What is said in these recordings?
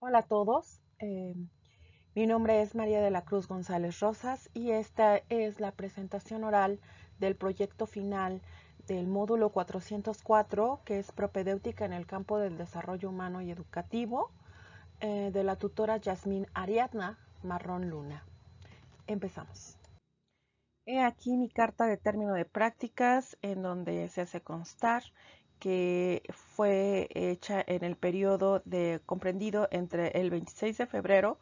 Hola a todos, mi nombre es María de la Cruz González Rosas y esta es la presentación oral del proyecto final del módulo 404, que es propedéutica en el campo del desarrollo humano y educativo, de la tutora Yasmín Ariadna Marrón Luna. Empezamos. He aquí mi carta de término de prácticas en donde se hace constar que fue hecha en el periodo comprendido entre el 26 de febrero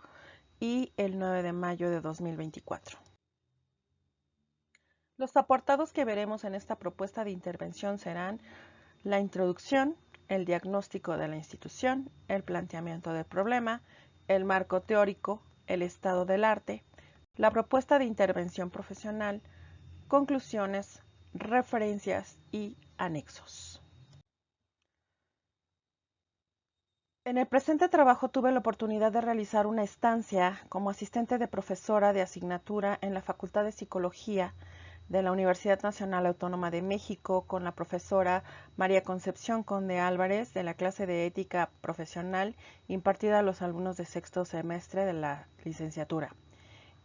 y el 9 de mayo de 2024. Los apartados que veremos en esta propuesta de intervención serán la introducción, el diagnóstico de la institución, el planteamiento del problema, el marco teórico, el estado del arte, la propuesta de intervención profesional, conclusiones, referencias y anexos. En el presente trabajo tuve la oportunidad de realizar una estancia como asistente de profesora de asignatura en la Facultad de Psicología de la Universidad Nacional Autónoma de México con la profesora María Concepción Conde Álvarez de la clase de Ética Profesional impartida a los alumnos de sexto semestre de la licenciatura.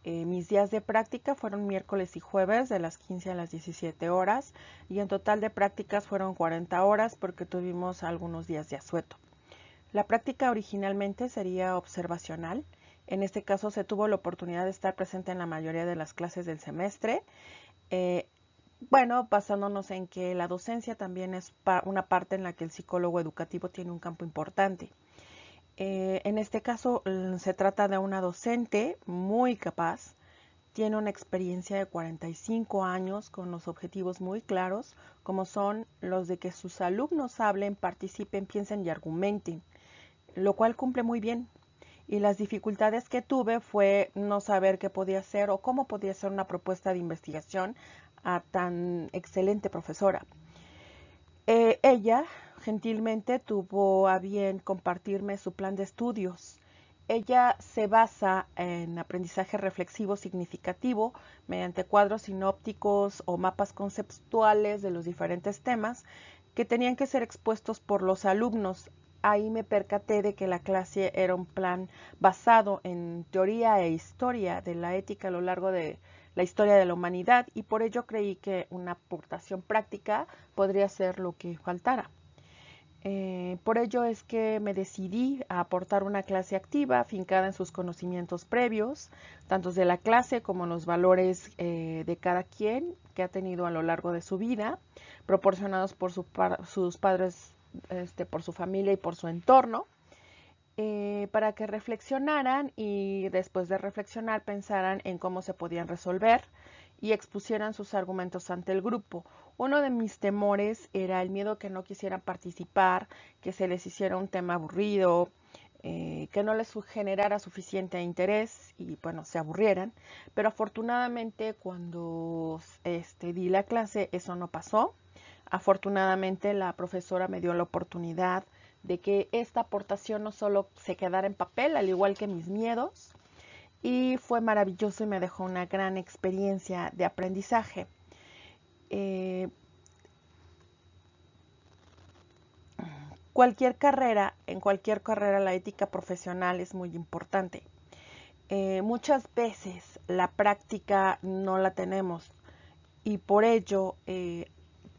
Mis días de práctica fueron miércoles y jueves de las 15 a las 17 horas y en total de prácticas fueron 40 horas porque tuvimos algunos días de asueto. La práctica originalmente sería observacional. En este caso se tuvo la oportunidad de estar presente en la mayoría de las clases del semestre. Basándonos en que la docencia también es una parte en la que el psicólogo educativo tiene un campo importante. En este caso se trata de una docente muy capaz, tiene una experiencia de 45 años con los objetivos muy claros, como son los de que sus alumnos hablen, participen, piensen y argumenten, lo cual cumple muy bien. Y las dificultades que tuve fue no saber qué podía hacer o cómo podía hacer una propuesta de investigación a tan excelente profesora. Ella gentilmente tuvo a bien compartirme su plan de estudios. Ella se basa en aprendizaje reflexivo significativo mediante cuadros sinópticos o mapas conceptuales de los diferentes temas que tenían que ser expuestos por los alumnos. Ahí me percaté de que la clase era un plan basado en teoría e historia de la ética a lo largo de la historia de la humanidad y por ello creí que una aportación práctica podría ser lo que faltara. Por ello es que me decidí a aportar una clase activa, afincada en sus conocimientos previos, tanto de la clase como los valores de cada quien que ha tenido a lo largo de su vida, proporcionados por sus padres, por su familia y por su entorno, para que reflexionaran y después de reflexionar pensaran en cómo se podían resolver y expusieran sus argumentos ante el grupo. Uno de mis temores era el miedo que no quisieran participar, que se les hiciera un tema aburrido, que no les generara suficiente interés y bueno, se aburrieran. Pero afortunadamente cuando di la clase eso no pasó. Afortunadamente la profesora me dio la oportunidad de que esta aportación no solo se quedara en papel, al igual que mis miedos, y fue maravilloso y me dejó una gran experiencia de aprendizaje. Eh, en cualquier carrera la ética profesional es muy importante. Muchas veces la práctica no la tenemos y por ello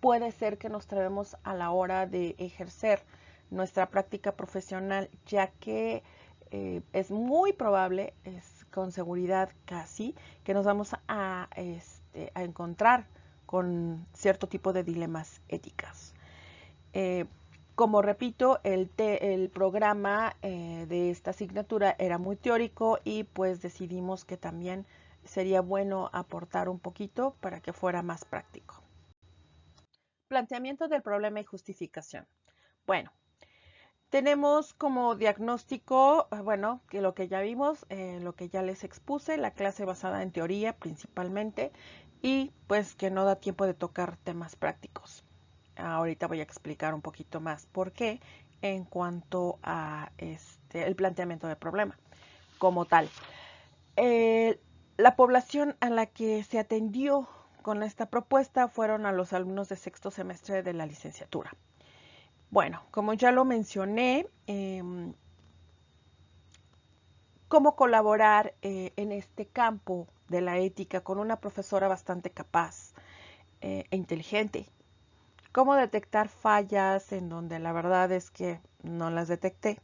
puede ser que nos trabemos a la hora de ejercer nuestra práctica profesional, ya que es muy probable, es con seguridad casi, que nos vamos a encontrar con cierto tipo de dilemas éticas. Eh, Como repito, el programa de esta asignatura era muy teórico y pues decidimos que también sería bueno aportar un poquito para que fuera más práctico. Planteamiento del problema y justificación. Bueno, tenemos como diagnóstico, que lo que ya vimos, lo que ya les expuse, la clase basada en teoría principalmente y pues que no da tiempo de tocar temas prácticos. Ahorita voy a explicar un poquito más por qué en cuanto a el planteamiento del problema como tal. Eh, la población a la que se atendió con esta propuesta fueron a los alumnos de sexto semestre de la licenciatura. Bueno, como ya lo mencioné, cómo colaborar en este campo de la ética con una profesora bastante capaz e inteligente. Cómo detectar fallas en donde la verdad es que no las detecté.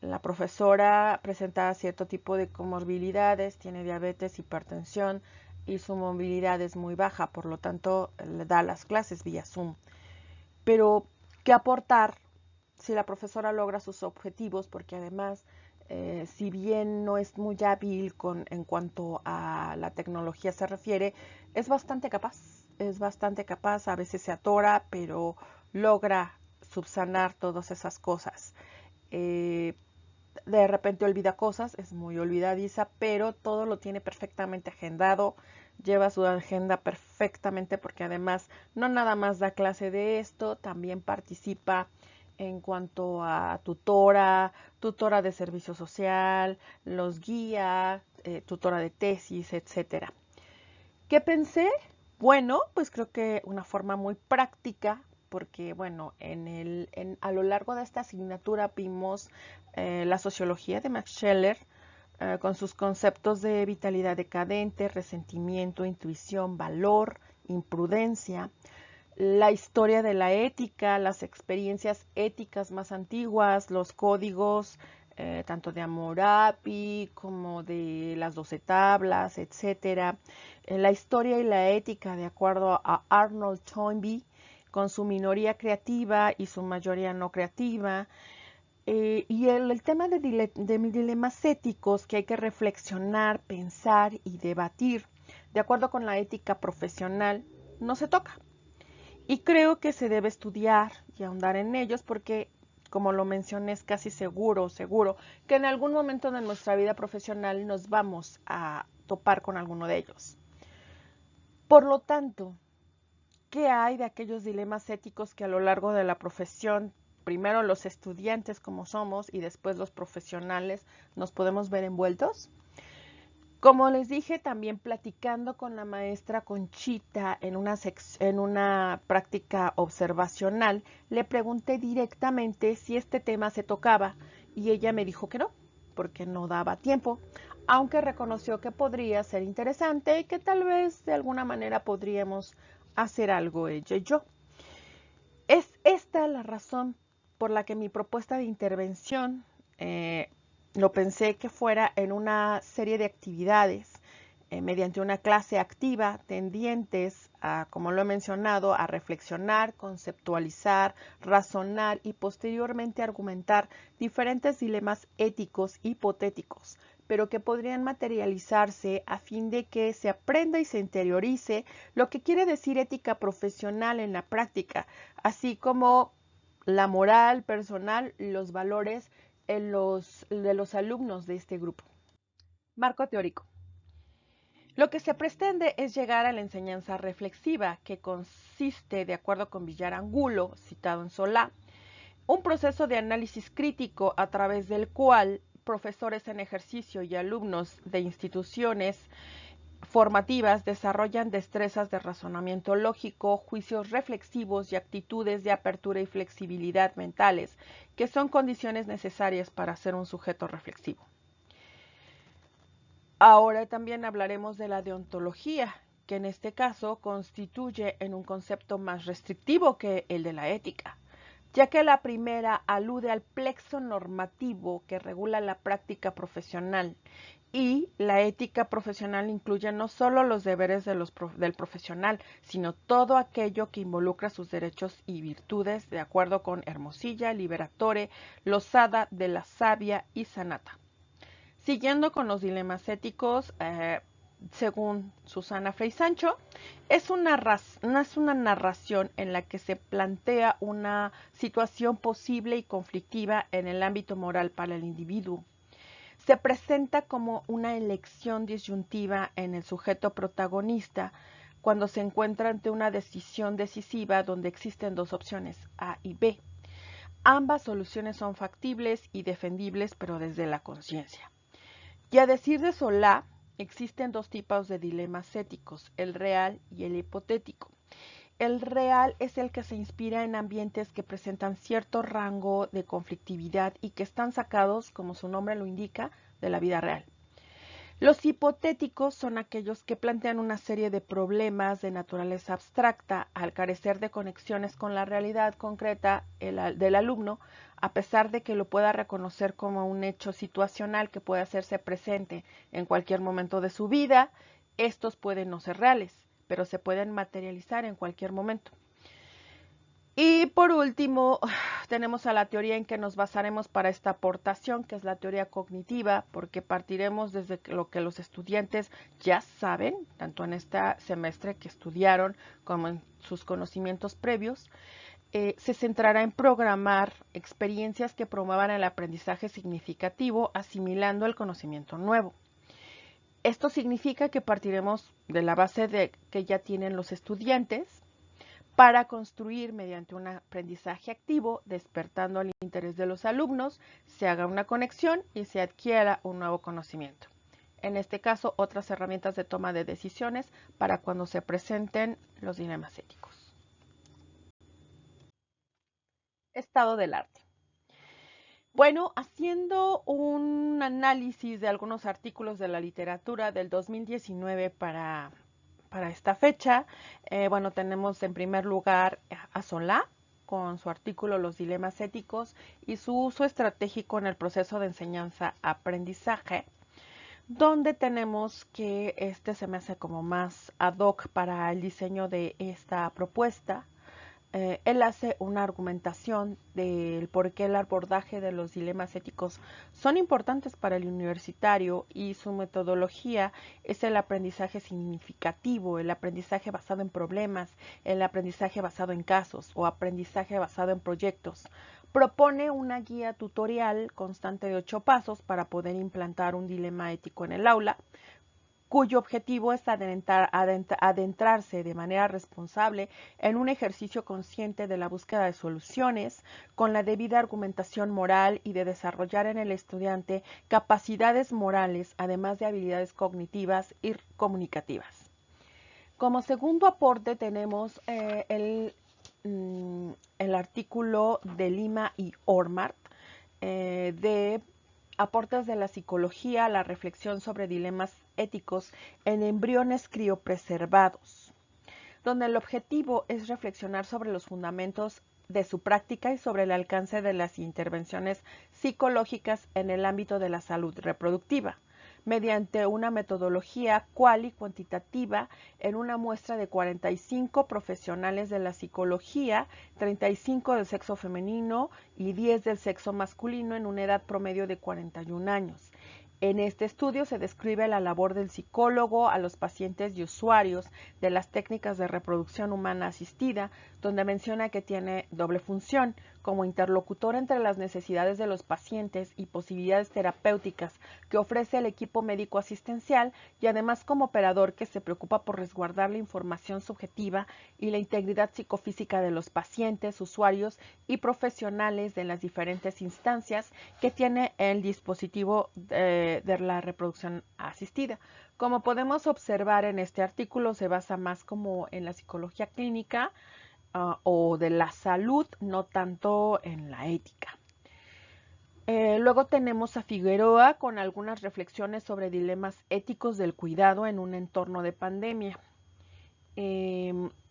La profesora presenta cierto tipo de comorbilidades, tiene diabetes, hipertensión y su movilidad es muy baja, por lo tanto le da las clases vía Zoom. Pero, ¿qué aportar si la profesora logra sus objetivos? Porque además, si bien no es muy hábil en cuanto a la tecnología se refiere, es bastante capaz, a veces se atora, pero logra subsanar todas esas cosas. De repente olvida cosas, es muy olvidadiza, pero todo lo tiene perfectamente agendado, lleva su agenda perfectamente porque además no nada más da clase de esto, también participa en cuanto a tutora de servicio social, los guía, tutora de tesis, etcétera. ¿Qué pensé? Bueno, pues creo que una forma muy práctica, porque bueno, a lo largo de esta asignatura vimos la sociología de Max Scheler con sus conceptos de vitalidad decadente, resentimiento, intuición, valor, imprudencia, la historia de la ética, las experiencias éticas más antiguas, los códigos tanto de Hammurabi como de las 12 tablas, etcétera. La historia y la ética de acuerdo a Arnold Toynbee, con su minoría creativa y su mayoría no creativa. Y el tema de dilemas éticos que hay que reflexionar, pensar y debatir, de acuerdo con la ética profesional, no se toca. Y creo que se debe estudiar y ahondar en ellos porque, como lo mencioné, es casi seguro que en algún momento de nuestra vida profesional nos vamos a topar con alguno de ellos. Por lo tanto, ¿qué hay de aquellos dilemas éticos que a lo largo de la profesión, primero los estudiantes como somos y después los profesionales, nos podemos ver envueltos? Como les dije, también platicando con la maestra Conchita en una práctica observacional, le pregunté directamente si este tema se tocaba y ella me dijo que no, porque no daba tiempo, aunque reconoció que podría ser interesante y que tal vez de alguna manera podríamos hacer algo ella y yo. Es esta la razón por la que mi propuesta de intervención lo pensé que fuera en una serie de actividades mediante una clase activa tendientes a, como lo he mencionado, a reflexionar, conceptualizar, razonar y posteriormente argumentar diferentes dilemas éticos hipotéticos, pero que podrían materializarse a fin de que se aprenda y se interiorice lo que quiere decir ética profesional en la práctica, así como la moral personal, los valores de los alumnos de este grupo. Marco teórico. Lo que se pretende es llegar a la enseñanza reflexiva, que consiste, de acuerdo con Villar Angulo, citado en Solá, un proceso de análisis crítico a través del cual profesores en ejercicio y alumnos de instituciones formativas desarrollan destrezas de razonamiento lógico, juicios reflexivos y actitudes de apertura y flexibilidad mentales, que son condiciones necesarias para ser un sujeto reflexivo. Ahora también hablaremos de la deontología, que en este caso constituye en un concepto más restrictivo que el de la ética, ya que la primera alude al plexo normativo que regula la práctica profesional y la ética profesional incluye no solo los deberes del profesional, sino todo aquello que involucra sus derechos y virtudes, de acuerdo con Hermosilla, Liberatore, Losada, de la Sabia y Sanata. Siguiendo con los dilemas éticos, según Susana Frei Sancho, es una narración en la que se plantea una situación posible y conflictiva en el ámbito moral para el individuo. Se presenta como una elección disyuntiva en el sujeto protagonista cuando se encuentra ante una decisión decisiva donde existen dos opciones, A y B. Ambas soluciones son factibles y defendibles, pero desde la conciencia. Y a decir de Solá, existen dos tipos de dilemas éticos, el real y el hipotético. El real es el que se inspira en ambientes que presentan cierto rango de conflictividad y que están sacados, como su nombre lo indica, de la vida real. Los hipotéticos son aquellos que plantean una serie de problemas de naturaleza abstracta al carecer de conexiones con la realidad concreta del alumno, a pesar de que lo pueda reconocer como un hecho situacional que puede hacerse presente en cualquier momento de su vida. Estos pueden no ser reales, pero se pueden materializar en cualquier momento. Y por último, tenemos a la teoría en que nos basaremos para esta aportación, que es la teoría cognitiva, porque partiremos desde lo que los estudiantes ya saben, tanto en este semestre que estudiaron como en sus conocimientos previos. Se centrará en programar experiencias que promuevan el aprendizaje significativo, asimilando el conocimiento nuevo. Esto significa que partiremos de la base de que ya tienen los estudiantes, para construir mediante un aprendizaje activo, despertando el interés de los alumnos, se haga una conexión y se adquiera un nuevo conocimiento. En este caso, otras herramientas de toma de decisiones para cuando se presenten los dilemas éticos. Estado del arte. Bueno, haciendo un análisis de algunos artículos de la literatura del 2019 para esta fecha, bueno, tenemos en primer lugar a Solá con su artículo Los dilemas éticos y su uso estratégico en el proceso de enseñanza-aprendizaje, donde tenemos que este se me hace como más ad hoc para el diseño de esta propuesta. Él hace una argumentación del por qué el abordaje de los dilemas éticos son importantes para el universitario y su metodología es el aprendizaje significativo, el aprendizaje basado en problemas, el aprendizaje basado en casos o aprendizaje basado en proyectos. Propone una guía tutorial constante de 8 pasos para poder implantar un dilema ético en el aula, cuyo objetivo es adentrarse de manera responsable en un ejercicio consciente de la búsqueda de soluciones, con la debida argumentación moral y de desarrollar en el estudiante capacidades morales, además de habilidades cognitivas y comunicativas. Como segundo aporte tenemos el artículo de Lima y Ormart de aportes de la psicología a la reflexión sobre dilemas éticos en embriones criopreservados, donde el objetivo es reflexionar sobre los fundamentos de su práctica y sobre el alcance de las intervenciones psicológicas en el ámbito de la salud reproductiva, mediante una metodología cual y cuantitativa en una muestra de 45 profesionales de la psicología, 35 del sexo femenino y 10 del sexo masculino en una edad promedio de 41 años. En este estudio se describe la labor del psicólogo a los pacientes y usuarios de las técnicas de reproducción humana asistida, donde menciona que tiene doble función, como interlocutor entre las necesidades de los pacientes y posibilidades terapéuticas que ofrece el equipo médico asistencial y además como operador que se preocupa por resguardar la información subjetiva y la integridad psicofísica de los pacientes, usuarios y profesionales de las diferentes instancias que tiene el dispositivo de la reproducción asistida. Como podemos observar en este artículo, se basa más como en la psicología clínica o de la salud, no tanto en la ética. Luego tenemos a Figueroa con algunas reflexiones sobre dilemas éticos del cuidado en un entorno de pandemia,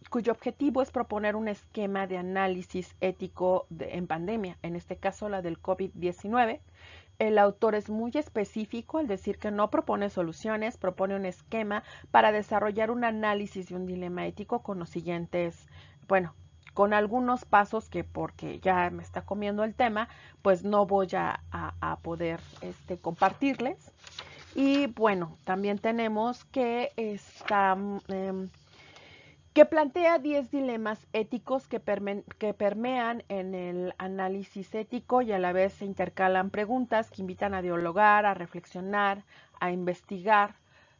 cuyo objetivo es proponer un esquema de análisis ético en pandemia, en este caso la del COVID-19. El autor es muy específico al decir que no propone soluciones, propone un esquema para desarrollar un análisis de un dilema ético con los siguientes, bueno, con algunos pasos que porque ya me está comiendo el tema, pues no voy a poder compartirles. Y bueno, también tenemos que que plantea 10 dilemas éticos que permean en el análisis ético y a la vez se intercalan preguntas que invitan a dialogar, a reflexionar, a investigar,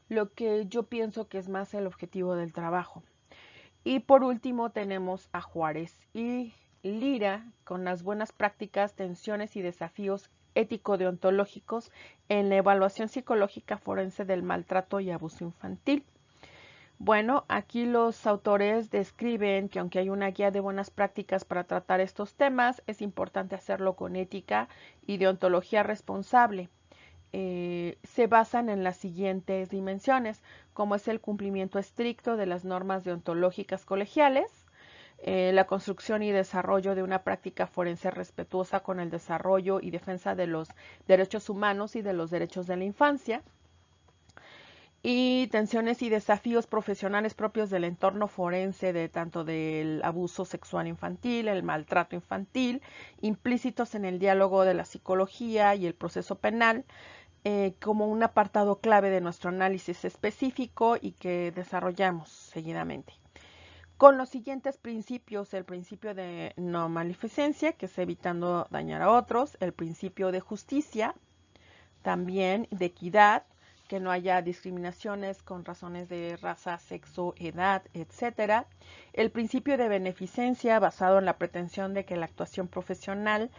lo que yo pienso que es más el objetivo del trabajo. Y por último tenemos a Juárez y Lira con las buenas prácticas, tensiones y desafíos ético-deontológicos en la evaluación psicológica forense del maltrato y abuso infantil. Bueno, aquí los autores describen que aunque hay una guía de buenas prácticas para tratar estos temas, es importante hacerlo con ética y deontología responsable. Se basan en las siguientes dimensiones, como es el cumplimiento estricto de las normas deontológicas colegiales, la construcción y desarrollo de una práctica forense respetuosa con el desarrollo y defensa de los derechos humanos y de los derechos de la infancia, y tensiones y desafíos profesionales propios del entorno forense, de tanto del abuso sexual infantil, el maltrato infantil, implícitos en el diálogo de la psicología y el proceso penal, como un apartado clave de nuestro análisis específico y que desarrollamos seguidamente. Con los siguientes principios: el principio de no maleficencia, que es evitando dañar a otros; el principio de justicia, también de equidad, que no haya discriminaciones con razones de raza, sexo, edad, etcétera; el principio de beneficencia, basado en la pretensión de que la actuación profesional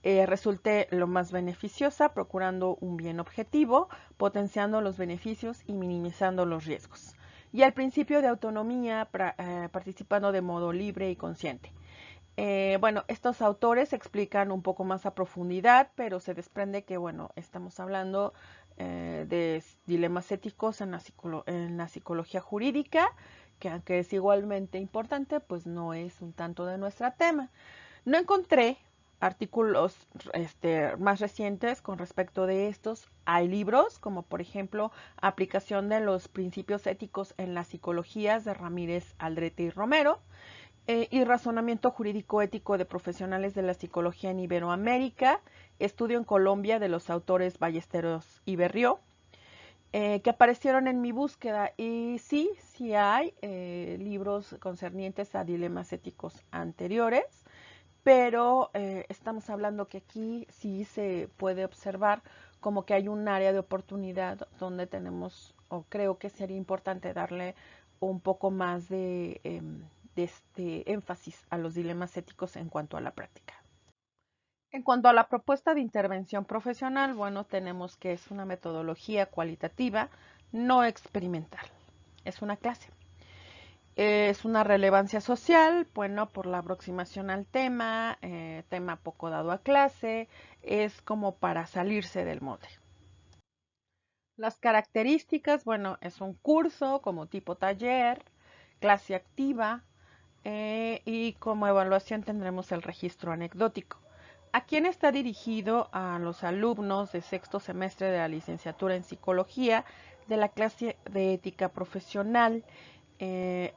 resulte lo más beneficiosa, procurando un bien objetivo, potenciando los beneficios y minimizando los riesgos; y el principio de autonomía, participando de modo libre y consciente. Bueno, estos autores explican un poco más a profundidad, pero se desprende que, bueno, estamos hablando de dilemas éticos en la psicología jurídica, que aunque es igualmente importante, pues no es un tanto de nuestro tema. No encontré artículos más recientes con respecto de estos. Hay libros, como por ejemplo Aplicación de los Principios Éticos en las Psicologías, de Ramírez, Aldrete y Romero, y Razonamiento Jurídico Ético de Profesionales de la Psicología en Iberoamérica, Estudio en Colombia, de los autores Ballesteros y Berrió, que aparecieron en mi búsqueda. Y sí hay libros concernientes a dilemas éticos anteriores, pero estamos hablando que aquí sí se puede observar como que hay un área de oportunidad donde tenemos, o creo que sería importante darle un poco más de este énfasis a los dilemas éticos en cuanto a la práctica. En cuanto a la propuesta de intervención profesional, bueno, tenemos que es una metodología cualitativa no experimental. Es una clase. Es una relevancia social, bueno, por la aproximación al tema poco dado a clase, es como para salirse del molde. Las características, bueno, es un curso como tipo taller, clase activa, y como evaluación tendremos el registro anecdótico. ¿A quién está dirigido? A los alumnos de sexto semestre de la licenciatura en psicología de la clase de ética profesional,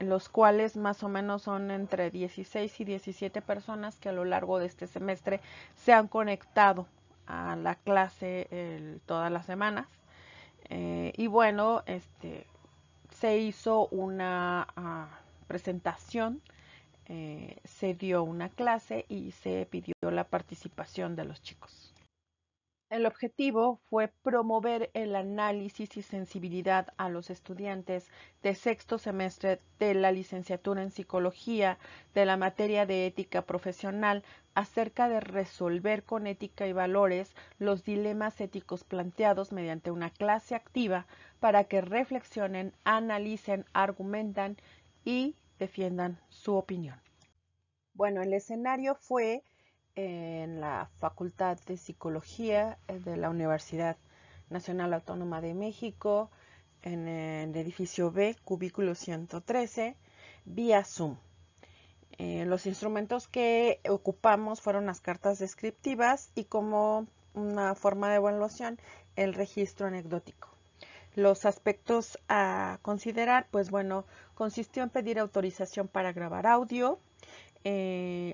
los cuales más o menos son entre 16 y 17 personas que a lo largo de este semestre se han conectado a la clase todas las semanas. Y bueno, se hizo una presentación, se dio una clase y se pidió la participación de los chicos. El objetivo fue promover el análisis y sensibilidad a los estudiantes de sexto semestre de la licenciatura en psicología de la materia de ética profesional acerca de resolver con ética y valores los dilemas éticos planteados mediante una clase activa para que reflexionen, analicen, argumentan y defiendan su opinión. Bueno, el escenario fue en la Facultad de Psicología de la Universidad Nacional Autónoma de México, en el edificio B, cubículo 113, vía Zoom. Los instrumentos que ocupamos fueron las cartas descriptivas y, como una forma de evaluación, el registro anecdótico. Los aspectos a considerar, pues bueno, consistió en pedir autorización para grabar audio,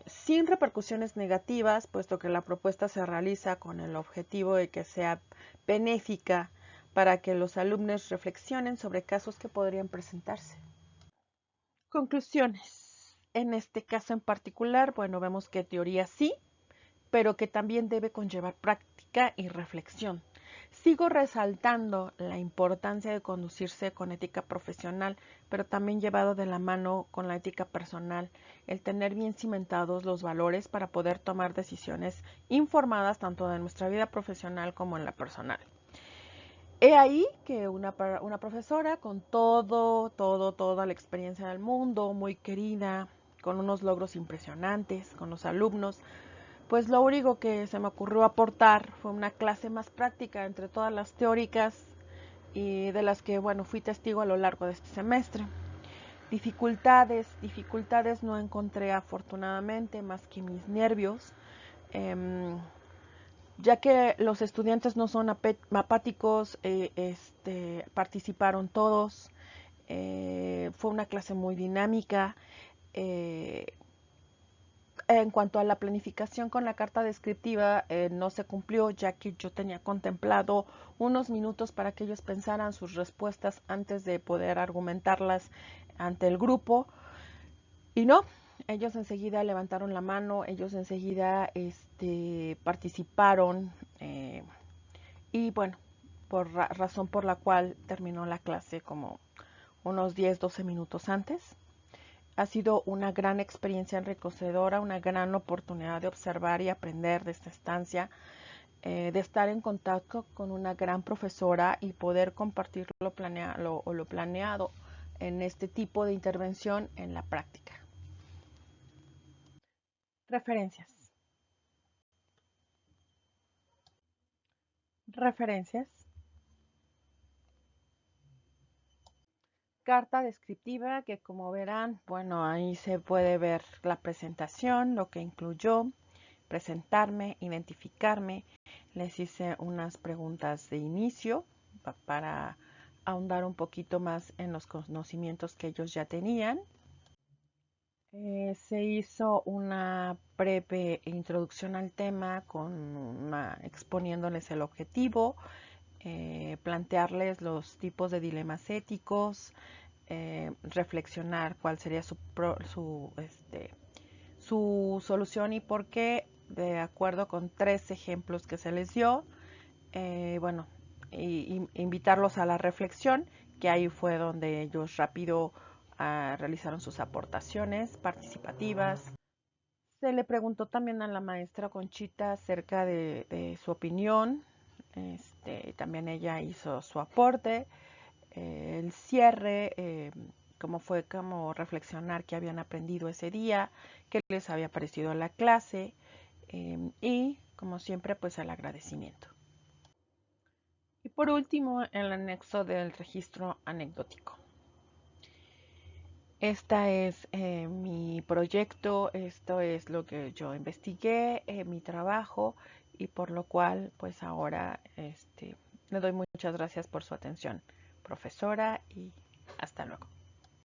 sin repercusiones negativas, puesto que la propuesta se realiza con el objetivo de que sea benéfica para que los alumnos reflexionen sobre casos que podrían presentarse. Conclusiones. En este caso en particular, bueno, vemos que teoría sí, pero que también debe conllevar práctica y reflexión. Sigo resaltando la importancia de conducirse con ética profesional, pero también llevado de la mano con la ética personal, el tener bien cimentados los valores para poder tomar decisiones informadas tanto de nuestra vida profesional como en la personal. He ahí que una profesora con toda la experiencia del mundo, muy querida, con unos logros impresionantes con los alumnos, pues lo único que se me ocurrió aportar fue una clase más práctica entre todas las teóricas y de las que, bueno, fui testigo a lo largo de este semestre. Dificultades no encontré afortunadamente más que mis nervios, ya que los estudiantes no son apáticos, participaron todos, fue una clase muy dinámica. eh, en cuanto a la planificación con la carta descriptiva, no se cumplió, ya que yo tenía contemplado unos minutos para que ellos pensaran sus respuestas antes de poder argumentarlas ante el grupo. Y no, ellos enseguida levantaron la mano, ellos enseguida participaron, y bueno, por razón por la cual terminó la clase como unos 10-12 minutos antes. Ha sido una gran experiencia enriquecedora, una gran oportunidad de observar y aprender de esta estancia, de estar en contacto con una gran profesora y poder compartir lo planeado en este tipo de intervención en la práctica. Referencias. Referencias. Carta descriptiva que, como verán, bueno, ahí se puede ver la presentación, lo que incluyó, presentarme, identificarme. Les hice unas preguntas de inicio para ahondar un poquito más en los conocimientos que ellos ya tenían. Se hizo una breve introducción al tema exponiéndoles el objetivo, plantearles los tipos de dilemas éticos, reflexionar cuál sería su solución y por qué, de acuerdo con 3 ejemplos que se les dio. Bueno, invitarlos a la reflexión, que ahí fue donde ellos rápido realizaron sus aportaciones participativas. Se le preguntó también a la maestra Conchita acerca de su opinión. También ella hizo su aporte, el cierre, cómo fue como reflexionar qué habían aprendido ese día, qué les había parecido la clase, y como siempre pues el agradecimiento. Y por último, el anexo del registro anecdótico. Este es mi proyecto, esto es lo que yo investigué, mi trabajo, y por lo cual pues ahora le doy muchas gracias por su atención, profesora, y hasta luego.